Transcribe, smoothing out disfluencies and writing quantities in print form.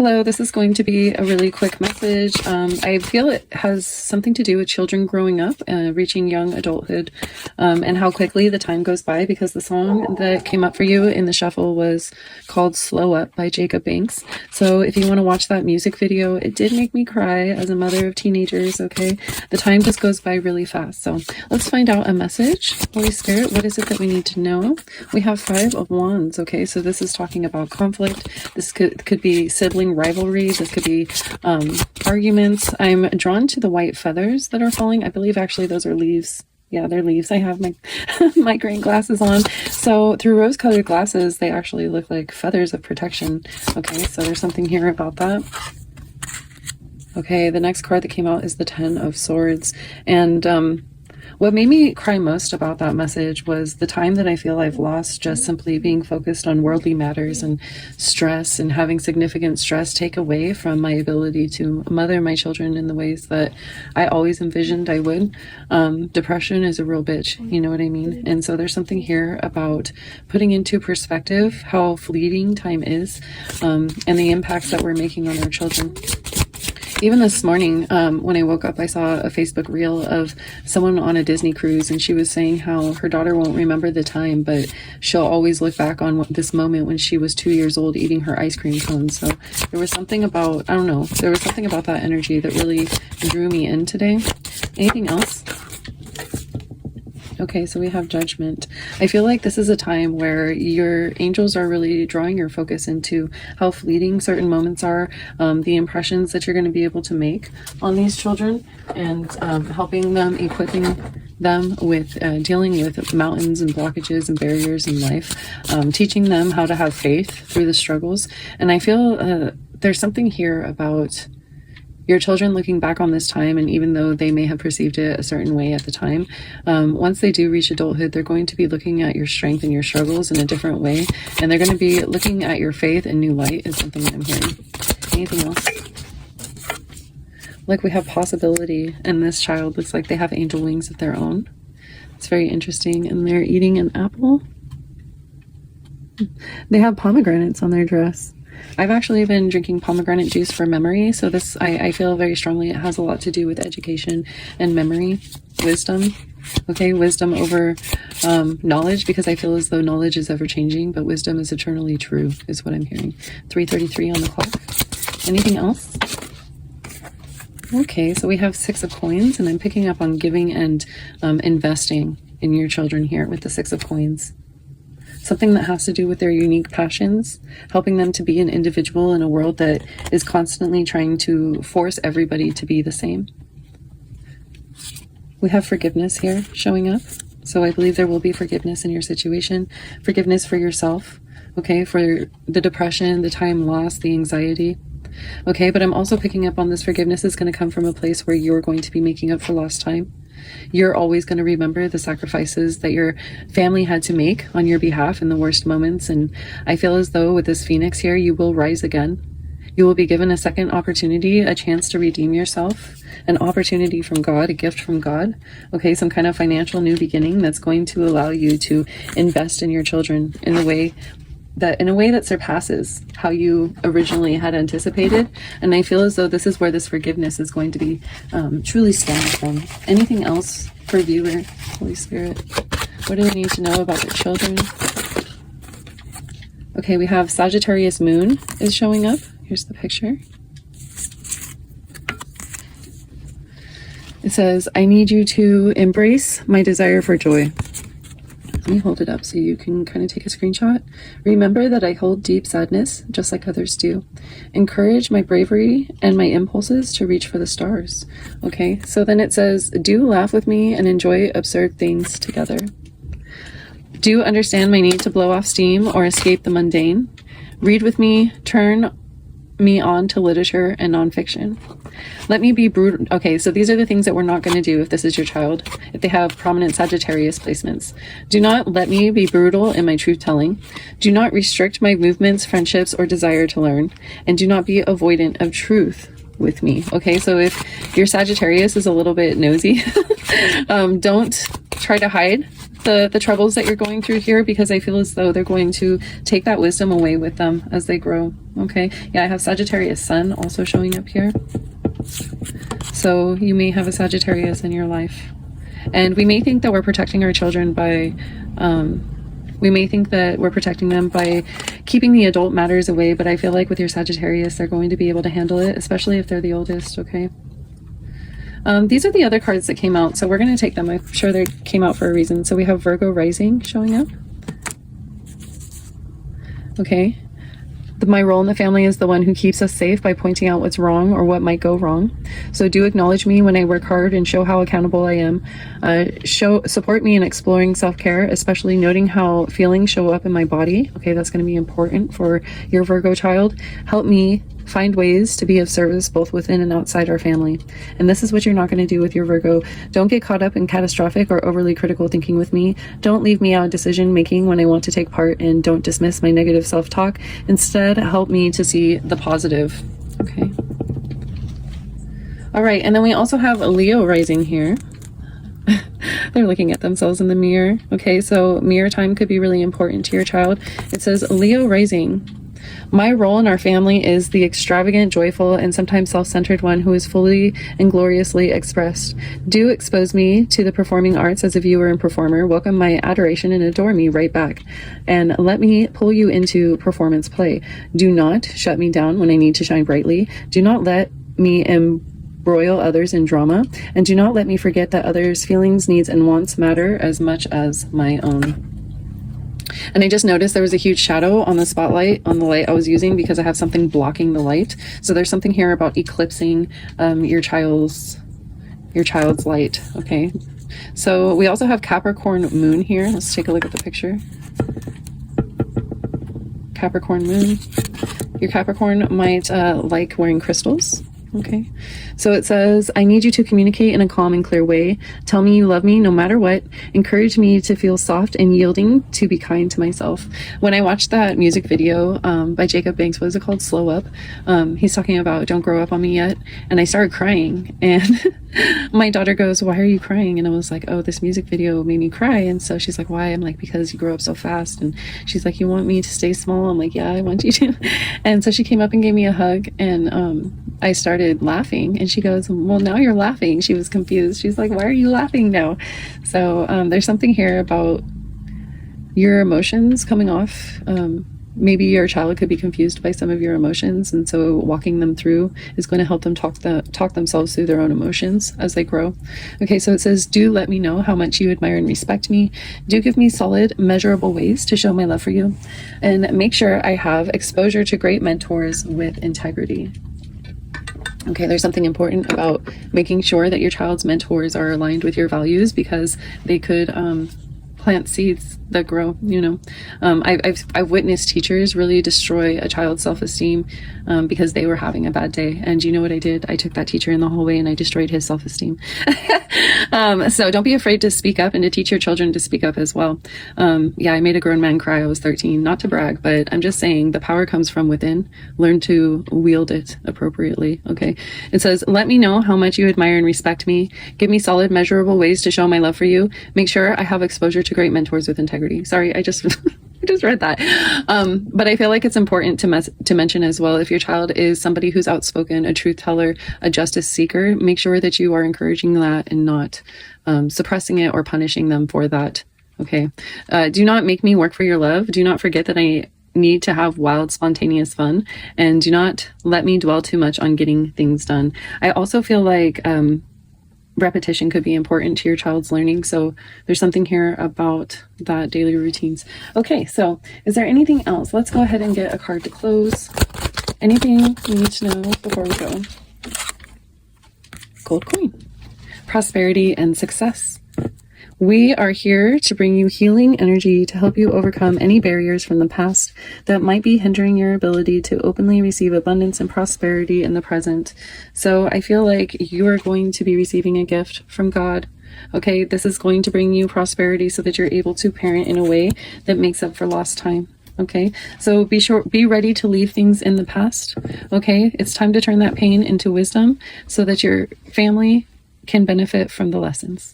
Hello, this is going to be a really quick message. I feel it has something to do with children growing up, reaching young adulthood, and how quickly the time goes by, because the song that came up for you in the shuffle was called Slow Up by Jacob Banks. So if you want to watch that music video, it did make me cry as a mother of teenagers, okay? The time just goes by really fast. So let's find out a message. Holy Spirit, what is it that we need to know? We have 5 of Wands, okay? So this is talking about conflict. This could be sibling rivalry. This could be arguments. I'm drawn to the white feathers that are falling. I believe actually those are leaves. Yeah, they're leaves. I have my migraine glasses on. So through rose-colored glasses, they actually look like feathers of protection. Okay, so there's something here about that. Okay, the next card that came out is the 10 of Swords. And what made me cry most about that message was the time that I feel I've lost just simply being focused on worldly matters, and stress and having significant stress take away from my ability to mother my children in the ways that I always envisioned I would. Depression is a real bitch, you know what I mean? And so there's something here about putting into perspective how fleeting time is, and the impacts that we're making on our children. Even this morning, when I woke up, I saw a Facebook reel of someone on a Disney cruise, and she was saying how her daughter won't remember the time, but she'll always look back on this moment when she was 2 years old eating her ice cream cone. So there was something about, I don't know, there was something about that energy that really drew me in today. Anything else? Okay, so we have Judgment. I feel like this is a time where your angels are really drawing your focus into how fleeting certain moments are, the impressions that you're going to be able to make on these children, and helping them, equipping them with dealing with mountains and blockages and barriers in life, teaching them how to have faith through the struggles. And I feel there's something here about your children looking back on this time, and even though they may have perceived it a certain way at the time, once they do reach adulthood, they're going to be looking at your strength and your struggles in a different way, and they're going to be looking at your faith in new light, is something that I'm hearing. Anything else? Like, we have possibility, and this child looks like they have angel wings of their own. It's very interesting. And they're eating an apple. They have pomegranates on their dress. I've actually been drinking pomegranate juice for memory, so this, I feel very strongly it has a lot to do with education and memory, wisdom. Okay, wisdom over knowledge, because I feel as though knowledge is ever changing, but wisdom is eternally true, is what I'm hearing. 3:33 on the clock. Anything else? Okay, so we have 6 of Coins, and I'm picking up on giving and investing in your children here with the 6 of Coins. Something that has to do with their unique passions, helping them to be an individual in a world that is constantly trying to force everybody to be the same. We have forgiveness here showing up. So I believe there will be forgiveness in your situation, forgiveness for yourself, okay, for the depression, the time lost, the anxiety. Okay, but I'm also picking up on this forgiveness is going to come from a place where you're going to be making up for lost time. You're always going to remember the sacrifices that your family had to make on your behalf in the worst moments. And I feel as though with this Phoenix here, you will rise again. You will be given a second opportunity, a chance to redeem yourself, an opportunity from God, a gift from God. Okay, some kind of financial new beginning that's going to allow you to invest in your children in a way that surpasses how you originally had anticipated. And I feel as though this is where this forgiveness is going to be truly stemmed from. Anything else for viewer, Holy Spirit? What do they need to know about their children? Okay, we have Sagittarius Moon is showing up. Here's the picture. It says, I need you to embrace my desire for joy. Let me hold it up so you can kind of take a screenshot. Remember that I hold deep sadness, just like others do. Encourage my bravery and my impulses to reach for the stars. Okay, so then it says, do laugh with me and enjoy absurd things together. Do understand my need to blow off steam or escape the mundane. Read with me, turn me on to literature and nonfiction. Let me be brutal. Okay, so these are the things that we're not going to do if this is your child, if they have prominent Sagittarius placements. Do not let me be brutal in my truth telling. Do not restrict my movements, friendships, or desire to learn. And do not be avoidant of truth with me. Okay, so if your Sagittarius is a little bit nosy, don't try to hide the troubles that you're going through here, because I feel as though they're going to take that wisdom away with them as they grow. Okay. Yeah, I have Sagittarius Sun also showing up here. So you may have a Sagittarius in your life. And we may think that we're protecting our children by, we may think that we're protecting them by keeping the adult matters away, but I feel like with your Sagittarius, they're going to be able to handle it, especially if they're the oldest, okay? These are the other cards that came out, so we're going to take them. I'm sure they came out for a reason. So we have Virgo Rising showing up. Okay. My role in the family is the one who keeps us safe by pointing out what's wrong or what might go wrong. So do acknowledge me when I work hard and show how accountable I am. Support me in exploring self-care, especially noting how feelings show up in my body. Okay, that's going to be important for your Virgo child. Help me find ways to be of service both within and outside our family. And this is what you're not going to do with your Virgo. Don't get caught up in catastrophic or overly critical thinking with me. Don't leave me out of decision making when I want to take part, and don't dismiss my negative self-talk. Instead, help me to see the positive. Okay. All right. And then we also have a Leo rising here. They're looking at themselves in the mirror. Okay. So mirror time could be really important to your child. It says Leo rising. My role in our family is the extravagant, joyful, and sometimes self-centered one who is fully and gloriously expressed. Do expose me to the performing arts as a viewer and performer. Welcome my adoration and adore me right back. And let me pull you into performance play. Do not shut me down when I need to shine brightly. Do not let me embroil others in drama. And do not let me forget that others' feelings, needs, and wants matter as much as my own. And I just noticed there was a huge shadow on the spotlight, on the light I was using, because I have something blocking the light. So there's something here about eclipsing your child's light. Okay. So we also have Capricorn moon here. Let's take a look at the picture. Capricorn moon. Your Capricorn might like wearing crystals. Okay. So it says, I need you to communicate in a calm and clear way. Tell me you love me no matter what. Encourage me to feel soft and yielding, to be kind to myself. When I watched that music video by Jacob Banks, what is it called? Slow Up. He's talking about don't grow up on me yet. And I started crying. And my daughter goes, why are you crying? And I was like, oh, this music video made me cry. And so she's like, why? I'm like, because you grow up so fast. And she's like, you want me to stay small? I'm like, yeah, I want you to. And so she came up and gave me a hug. And I started laughing, and she goes, well, now you're laughing. She was confused. She's like, why are you laughing now? So there's something here about your emotions coming off. Maybe your child could be confused by some of your emotions, and so walking them through is going to help them talk themselves through their own emotions as they grow. Okay, so it says, do let me know how much you admire and respect me. Do give me solid, measurable ways to show my love for you, and make sure I have exposure to great mentors with integrity. Okay, there's something important about making sure that your child's mentors are aligned with your values, because they could plant seeds that grow, you know. I've witnessed teachers really destroy a child's self-esteem because they were having a bad day. And you know what I did? I took that teacher in the hallway and I destroyed his self-esteem. So don't be afraid to speak up, and to teach your children to speak up as well. Yeah, I made a grown man cry. I was 13, not to brag, but I'm just saying the power comes from within. Learn to wield it appropriately. Okay. It says, let me know how much you admire and respect me. Give me solid, measurable ways to show my love for you. Make sure I have exposure to great mentors with integrity. Sorry, I just I just read that. But I feel like it's important to mention as well, if your child is somebody who's outspoken, a truth teller, a justice seeker, make sure that you are encouraging that and not suppressing it or punishing them for that. Okay. Do not make me work for your love. Do not forget that I need to have wild, spontaneous fun, and do not let me dwell too much on getting things done. I also feel like repetition could be important to your child's learning. So there's something here about that daily routines. Okay, so is there anything else? Let's go ahead and get a card to close. Anything you need to know before we go? Gold coin. Prosperity and success. We are here to bring you healing energy to help you overcome any barriers from the past that might be hindering your ability to openly receive abundance and prosperity in the present. So I feel like you are going to be receiving a gift from God. Okay, this is going to bring you prosperity so that you're able to parent in a way that makes up for lost time. Okay, so be ready to leave things in the past. Okay, it's time to turn that pain into wisdom so that your family can benefit from the lessons.